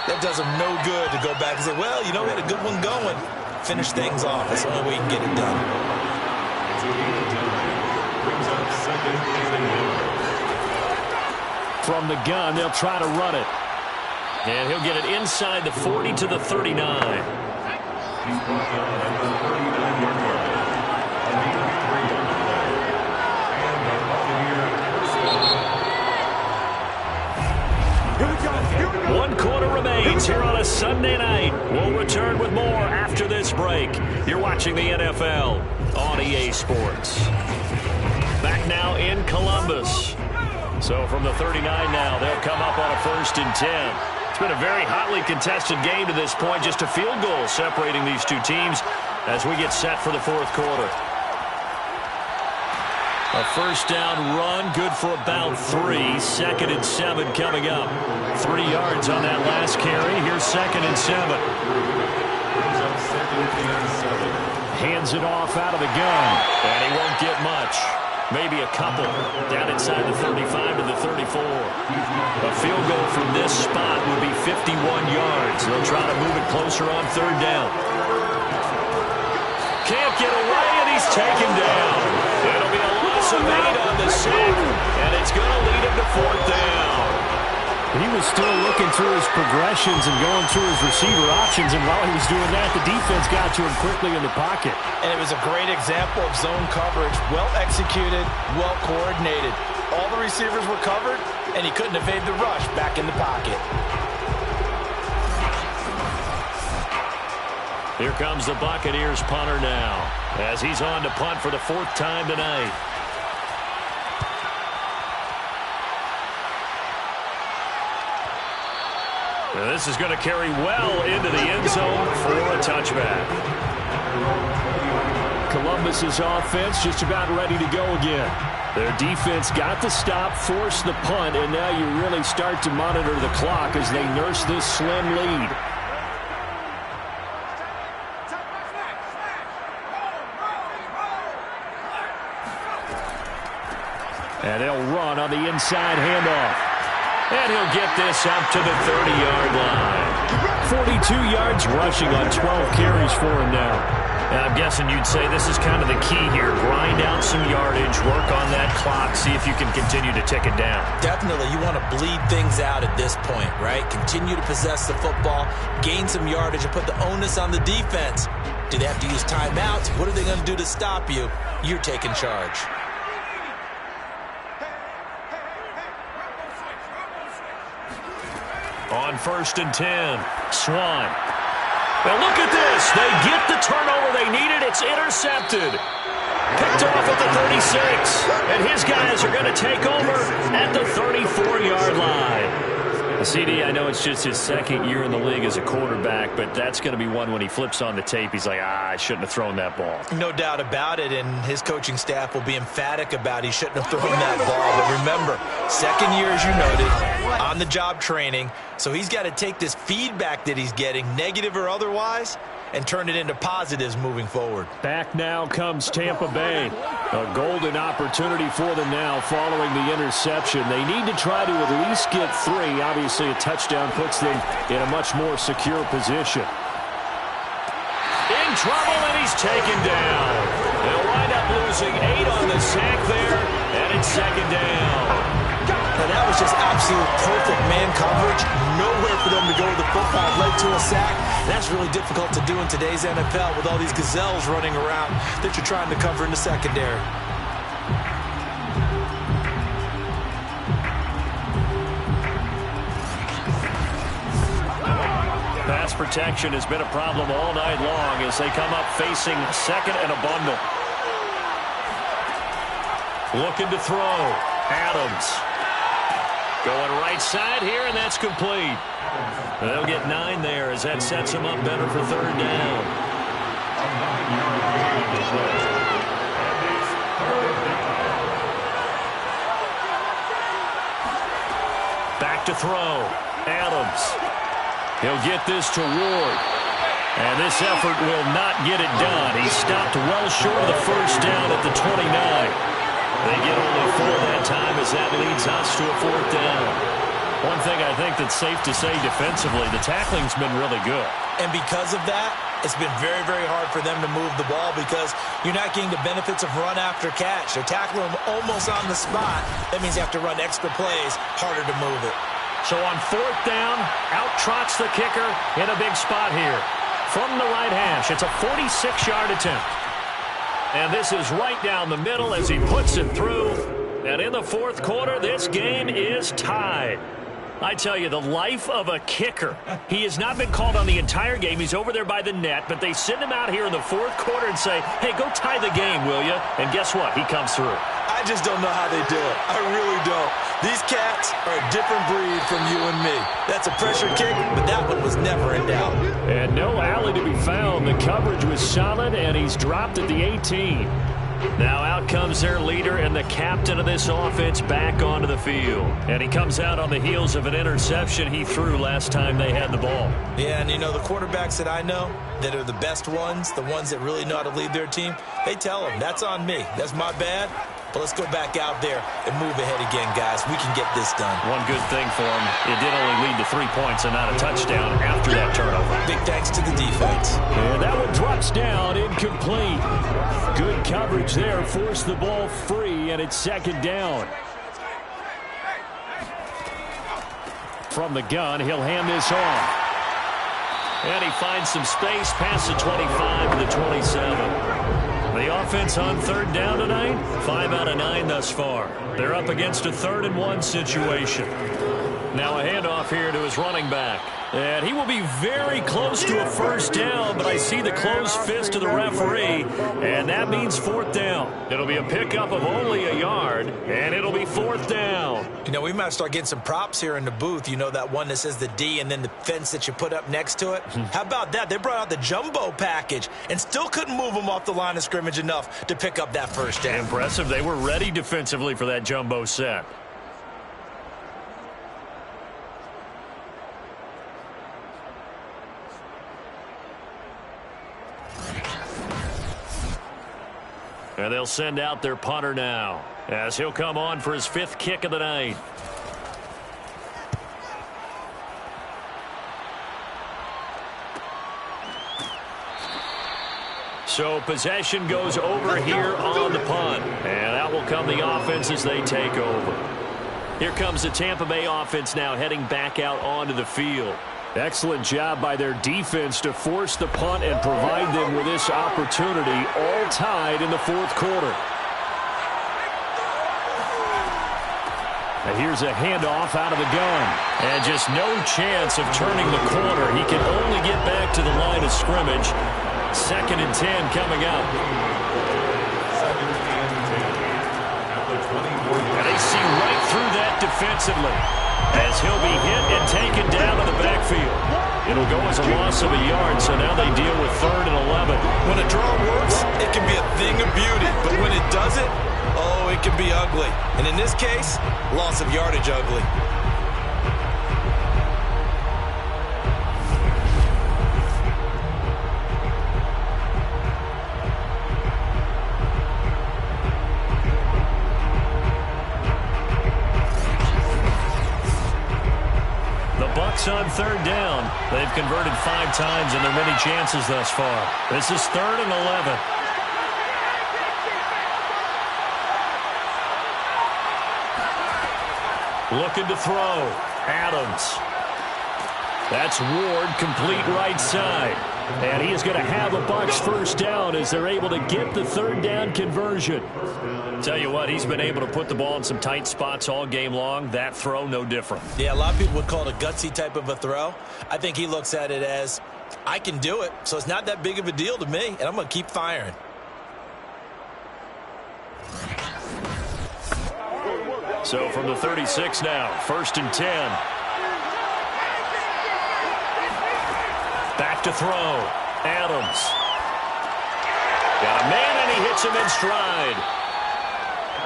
that does them no good to go back and say, well, you know, we had a good one going. Finish things off. That's the only way you can get it done. From the gun, they'll try to run it. And he'll get it inside the 40 to the 39. a Sunday night. We'll return with more after this break. You're watching the NFL on EA Sports. Back now in Columbus. So from the 39 now, they'll come up on a 1st and 10. It's been a very hotly contested game to this point. Just a field goal separating these two teams as we get set for the 4th quarter. A 1st down run, good for about 3. 2nd and 7 coming up. 3 yards on that last carry. Here's 2nd and 7. Hands it off out of the gun, and he won't get much. Maybe a couple. Down inside the 35 to the 34. A field goal from this spot would be 51 yards. They'll try to move it closer on 3rd down. Can't get away, and he's taken down. It'll be a loss of 8 on the sack, and it's going to lead him to 4th down. He was still looking through his progressions and going through his receiver options, and while he was doing that, the defense got to him quickly in the pocket. And it was a great example of zone coverage. Well executed, well coordinated. All the receivers were covered, and he couldn't evade the rush back in the pocket. Here comes the Buccaneers punter now, as he's on to punt for the 4th time tonight. Now this is going to carry well into the end zone for a touchback. Columbus's offense just about ready to go again. Their defense got the stop, forced the punt, and now you really start to monitor the clock as they nurse this slim lead. And they'll run on the inside handoff. And he'll get this up to the 30-yard line. 42 yards rushing on 12 carries for him now. And I'm guessing you'd say this is kind of the key here. Grind out some yardage, work on that clock, see if you can continue to tick it down. Definitely, you want to bleed things out at this point, right? Continue to possess the football, gain some yardage, and put the onus on the defense. Do they have to use timeouts? What are they going to do to stop you? You're taking charge. On 1st and 10, Swan. Now look at this. They get the turnover they needed. It's intercepted. Picked off at the 36. And his guys are going to take over at the 34-yard line. CD, I know it's just his 2nd year in the league as a quarterback, but that's going to be one when he flips on the tape. He's like, I shouldn't have thrown that ball. No doubt about it, and his coaching staff will be emphatic about he shouldn't have thrown that ball. But remember, 2nd year, as you noted, on-the-job training, so he's got to take this feedback that he's getting, negative or otherwise, and turn it into positives moving forward. Back now comes Tampa Bay. A golden opportunity for them now following the interception. They need to try to at least get 3. Obviously, a touchdown puts them in a much more secure position. In trouble, and he's taken down. They'll wind up losing 8 on the sack there, and it's 2nd down. And that was just absolute perfect man coverage. Nowhere for them to go with the football. Led to a sack. That's really difficult to do in today's NFL with all these gazelles running around that you're trying to cover in the secondary. Pass protection has been a problem all night long as they come up facing 2nd and a bundle. Looking to throw. Adams. Going right side here, and that's complete. They'll get 9 there as that sets them up better for 3rd down. Back to throw. Adams. He'll get this to Ward. And this effort will not get it done. He stopped well short of the 1st down at the 29. They get only 4 that time as that leads us to a 4th down. One thing I think that's safe to say defensively, the tackling's been really good. And because of that, it's been very, very hard for them to move the ball because you're not getting the benefits of run after catch. They're tackling them almost on the spot. That means you have to run extra plays, harder to move it. So on 4th down, out trots the kicker in a big spot here. From the right hash, it's a 46-yard attempt. And this is right down the middle as he puts it through. And in the 4th quarter, this game is tied. I tell you, the life of a kicker. He has not been called on the entire game. He's over there by the net, but they send him out here in the fourth quarter and say, hey, go tie the game, will you? And guess what? He comes through. I just don't know how they do it. I really don't. These cats are a different breed from you and me. That's a pressure kick, but that one was never in doubt. And no alley to be found. The coverage was solid, and he's dropped at the 18. Now out comes their leader and the captain of this offense back onto the field. And he comes out on the heels of an interception he threw last time they had the ball. Yeah, and you know, the quarterbacks that I know that are the best ones, the ones that really know how to lead their team, they tell them, that's on me. That's my bad. But let's go back out there and move ahead again, guys. We can get this done. One good thing for him, it did only lead to 3 points and not a touchdown after that turnover. Big thanks to the defense. And that one drops down, incomplete. Good coverage there, forced the ball free, and it's second down. From the gun, he'll hand this off. And he finds some space past the 25 to the 27. The offense on third down tonight, 5 out of 9 thus far. They're up against a 3rd-and-1 situation. Now a handoff here to his running back. And he will be very close to a first down, but I see the closed fist of the referee, and that means 4th down. It'll be a pickup of only a yard, and it'll be 4th down. You know, we might start getting some props here in the booth. You know, that one that says the D and then the fence that you put up next to it? How about that? They brought out the jumbo package and still couldn't move them off the line of scrimmage enough to pick up that first down. Impressive. They were ready defensively for that jumbo set. And they'll send out their punter now as he'll come on for his 5th kick of the night. So possession goes over here on the punt. And out will come the offense as they take over. Here comes the Tampa Bay offense now heading back out onto the field. Excellent job by their defense to force the punt and provide them with this opportunity, all tied in the 4th quarter. And here's a handoff out of the gun. And just no chance of turning the corner. He can only get back to the line of scrimmage. 2nd and 10 coming up. And they see right through that defensively, as he'll be hit and taken down to the backfield. It'll go as a loss of a yard, so now they deal with 3rd and 11. When a draw works, it can be a thing of beauty. But when it doesn't, oh, it can be ugly. And in this case, loss of yardage ugly. On 3rd down. They've converted 5 times in their many chances thus far. This is 3rd and 11. Looking to throw. Adams. That's Ward, complete right side. And he is going to have a Bucs first down as they're able to get the 3rd down conversion. Tell you what, he's been able to put the ball in some tight spots all game long. That throw, no different. Yeah, a lot of people would call it a gutsy type of a throw. I think he looks at it as, I can do it, so it's not that big of a deal to me, and I'm going to keep firing. So from the 36 now, 1st and 10. Back to throw. Adams. Got a man, and he hits him in stride.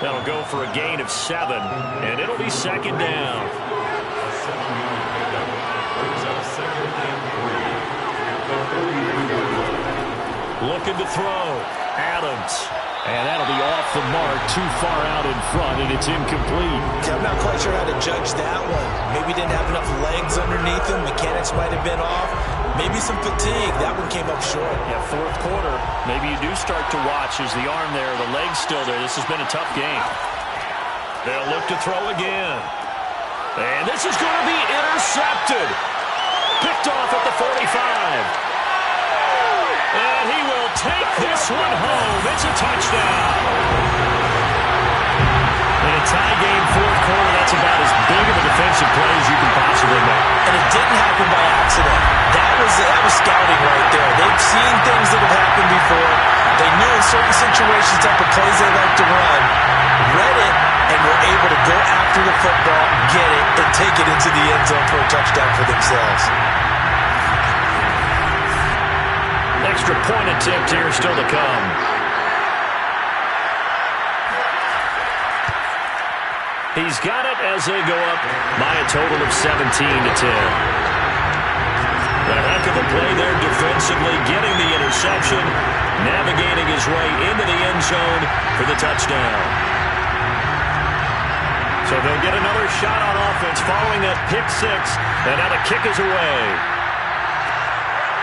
That'll go for a gain of 7, and it'll be 2nd down. Looking to throw. Adams. And that'll be off the mark, too far out in front, and it's incomplete. I'm not quite sure how to judge that one. Maybe didn't have enough legs underneath him. Mechanics might have been off. Maybe some fatigue. That one came up short. Yeah, 4th quarter. Maybe you do start to watch as the arm there, the leg's still there. This has been a tough game. They'll look to throw again. And this is going to be intercepted. Picked off at the 45. And he will take this one home. It's a touchdown. In a tie game, 4th quarter, that's about as big of a defensive play as you can possibly that was scouting right there. They've seen things that have happened before. They knew in certain situations type of plays they like to run, read it, and were able to go after the football, get it, and take it into the end zone for a touchdown for themselves. Extra point attempt here still to come. He's got it as they go up by a total of 17-10. A heck of a play there defensively, getting the interception, navigating his way into the end zone for the touchdown. So they'll get another shot on offense following that pick six, and now the kick is away.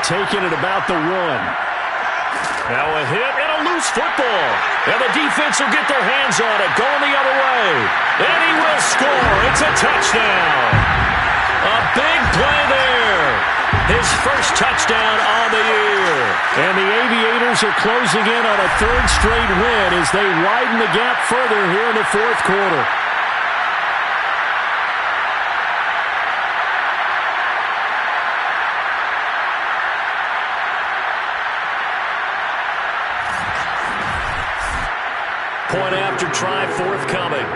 Taking it about the 1. Now a hit and a loose football. And the defense will get their hands on it, going the other way. And he will score. It's a touchdown. A big play there. His first touchdown on the year. And the Aviators are closing in on a 3rd straight win as they widen the gap further here in the 4th quarter. Point after try forthcoming.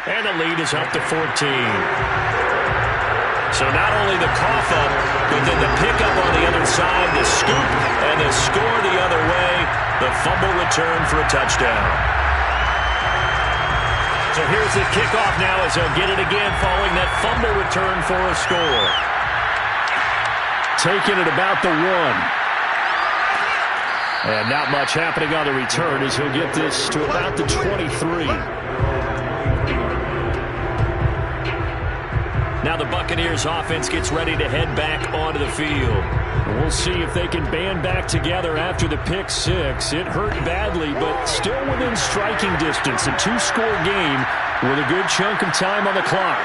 And the lead is up to 14. So not only the cough up, but then the pickup on the other side, the scoop, and the score the other way. The fumble return for a touchdown. So here's the kickoff now as they'll get it again following that fumble return for a score. Taking it about the 1. And not much happening on the return as he'll get this to about the 23. Now the Buccaneers offense gets ready to head back onto the field. We'll see if they can band back together after the pick six. It hurt badly, but still within striking distance. A 2-score game with a good chunk of time on the clock.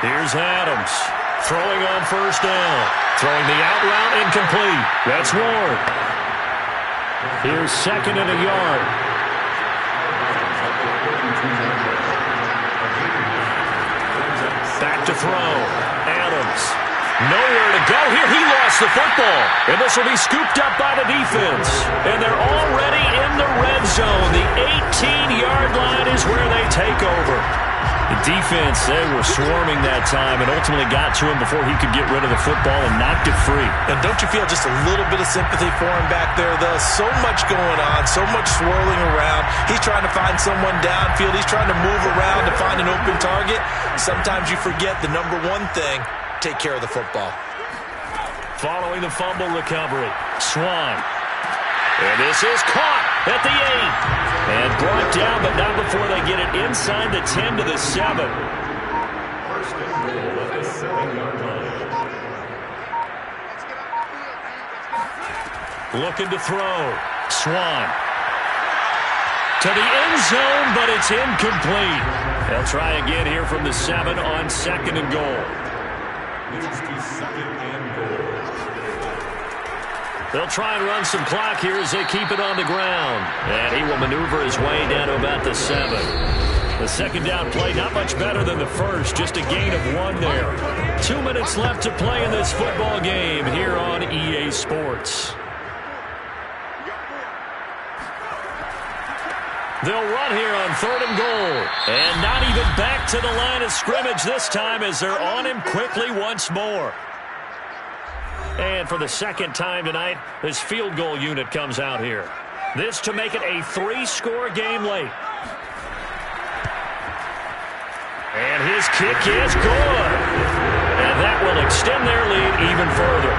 Here's Adams. Throwing on first down. Throwing the out route incomplete. That's Ward. Here's 2nd and a yard. Back to throw. Adams. Nowhere to go here. He lost the football. And this will be scooped up by the defense. And they're already in the red zone. The 18-yard line is where they take over. The defense, they were swarming that time and ultimately got to him before he could get rid of the football and knocked it free. And don't you feel just a little bit of sympathy for him back there, though? So much going on, so much swirling around. He's trying to find someone downfield. He's trying to move around to find an open target. Sometimes you forget the number one thing, take care of the football. Following the fumble recovery, Swan. And this is caught at the 8. And brought down, but not before they get it inside the 10 to the 7. First and goal at the 7-yard line. Looking to throw. Swan. To the end zone, but it's incomplete. They'll try again here from the 7 on 2nd and goal. It's the 2nd and goal. They'll try and run some clock here as they keep it on the ground. And he will maneuver his way down to about the 7. The second down play, not much better than the first, just a gain of 1 there. 2 minutes left to play in this football game here on EA Sports. They'll run here on 3rd and goal. And not even back to the line of scrimmage this time as they're on him quickly once more. And for the second time tonight, this field goal unit comes out here. This to make it a 3-score game late. And his kick is good. And that will extend their lead even further.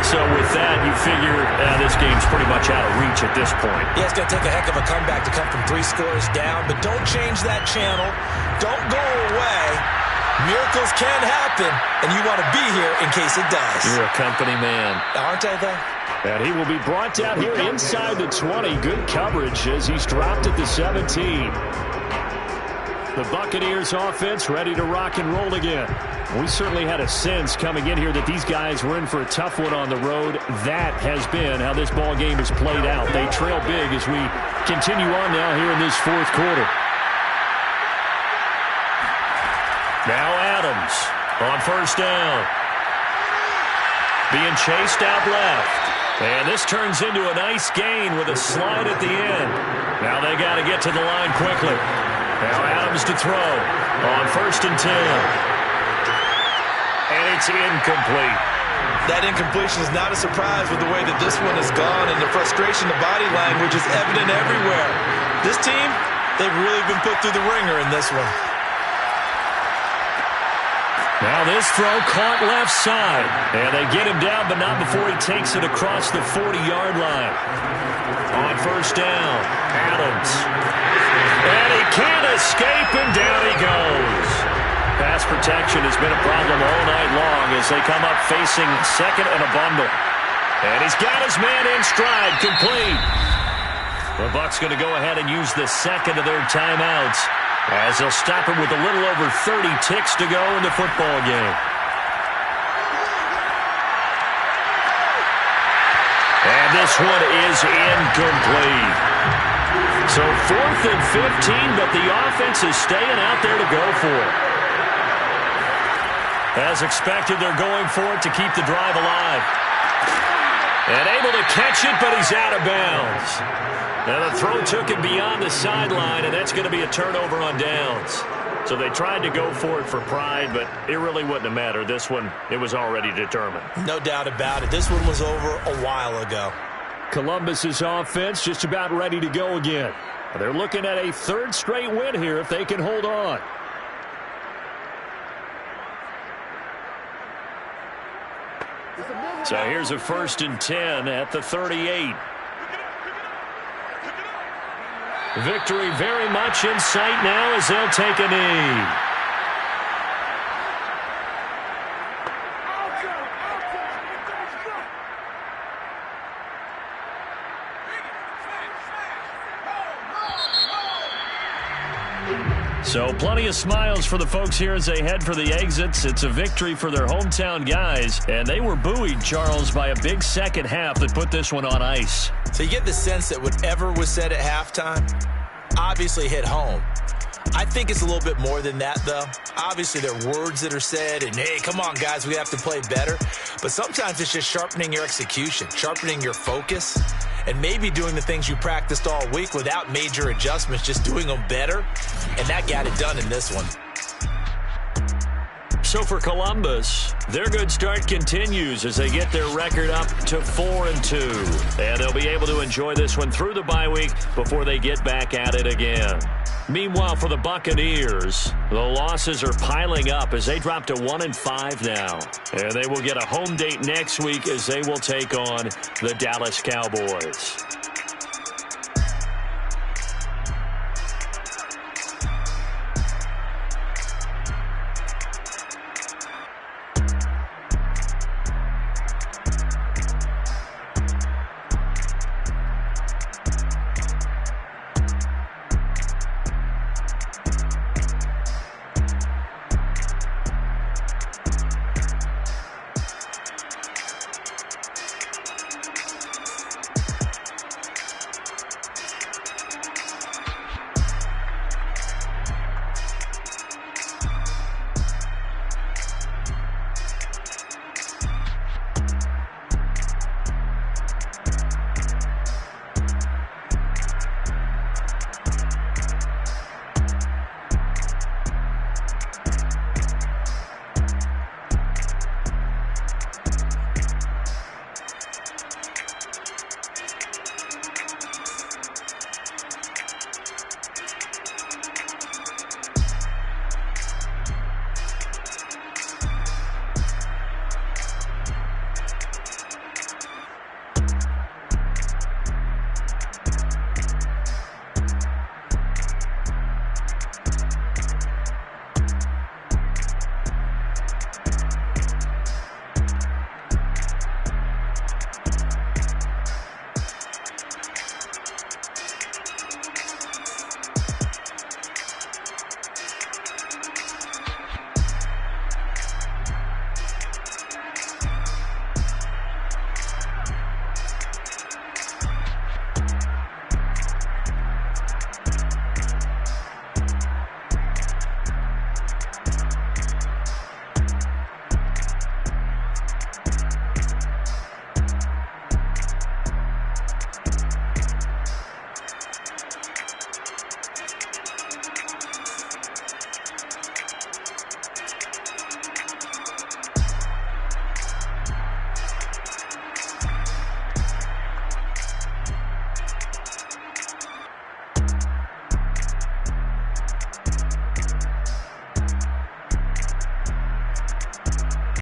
So with that, you figure this game's pretty much out of reach at this point. Yeah, it's going to take a heck of a comeback to come from 3 scores down, but don't change that channel. Don't go away. Miracles can happen, and you want to be here in case it does. You're a company man. Aren't I, though? And he will be brought down here inside the 20. Good coverage as he's dropped at the 17. The Buccaneers offense ready to rock and roll again. We certainly had a sense coming in here that these guys were in for a tough one on the road. That has been how this ball game has played out. They trail big as we continue on now here in this 4th quarter. Adams on first down. Being chased out left. And this turns into a nice gain with a slide at the end. Now they got to get to the line quickly. Now Adams to throw on 1st and 10. And it's incomplete. That incompletion is not a surprise with the way that this one has gone, and the frustration, the body language is evident everywhere. This team, they've really been put through the ringer in this one. Now this throw caught left side. And they get him down, but not before he takes it across the 40-yard line. On 1st down, Adams. And he can't escape, and down he goes. Pass protection has been a problem all night long as they come up facing 2nd and a bundle. And he's got his man in stride, complete. The Bucs going to go ahead and use the 2nd of their timeouts as they'll stop him with a little over 30 ticks to go in the football game. And this one is incomplete. So 4th and 15, but the offense is staying out there to go for it. As expected, they're going for it to keep the drive alive. And able to catch it, but he's out of bounds. Now the throw took him beyond the sideline, and that's going to be a turnover on downs. So they tried to go for it for pride, but it really wouldn't have mattered. This one, it was already determined. No doubt about it. This one was over a while ago. Columbus's offense just about ready to go again. They're looking at a 3rd straight win here if they can hold on. So here's a 1st and 10 at the 38. Victory very much in sight now as they'll take a knee. So plenty of smiles for the folks here as they head for the exits. It's a victory for their hometown guys, and they were buoyed, Charles, by a big second half that put this one on ice. So you get the sense that whatever was said at halftime obviously hit home. I think it's a little bit more than that, though. Obviously, there are words that are said, and, hey, come on, guys, we have to play better. But sometimes it's just sharpening your execution, sharpening your focus, and maybe doing the things you practiced all week without major adjustments, just doing them better. And that got it done in this one. So for Columbus, their good start continues as they get their record up to 4-2. And they'll be able to enjoy this one through the bye week before they get back at it again. Meanwhile, for the Buccaneers, the losses are piling up as they drop to 1-5 now. And they will get a home date next week as they will take on the Dallas Cowboys.